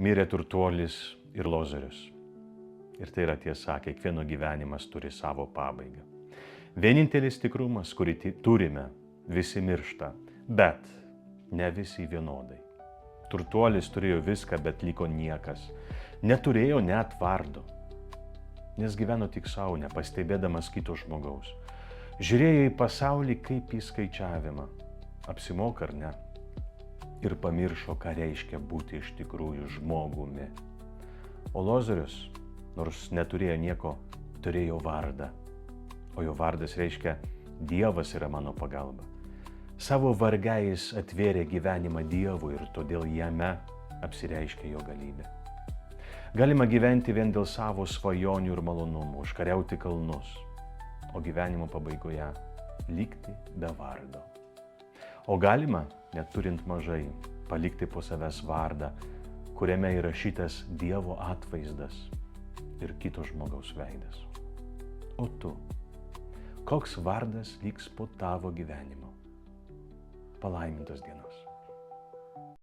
Mirė turtuolis ir Lozorius. Ir tai yra tiesa, kiekvieno gyvenimas turi savo pabaigą. Vienintelis tikrumas, kurį turime, visi miršta, bet ne visi vienodai. Turtuolis turėjo viską, bet liko niekas. Neturėjo net vardo, nes gyveno tik savo, nepastebėdamas kito žmogaus. Žiūrėjo į pasaulį kaip į skaičiavimą, apsimoka ar ne, ir pamiršo, ką reiškia būti iš tikrųjų žmogumi. O Lozorius, nors neturėjo nieko, turėjo vardą, o jo vardas reiškia Dievas yra mano pagalba. Savo varge jis atvėrė gyvenimą Dievui ir todėl jame apsireiškė jo galybė. Galima gyventi vien dėl savo svajonių ir malonumų, užkariauti kalnus, o gyvenimo pabaigoje likti be vardo. O galima, net turint mažai, palikti po savęs vardą, kuriame įrašytas Dievo atvaizdas ir kito žmogaus veidas. O tu, koks vardas liks po tavo gyvenimo? Palaimintos dienos.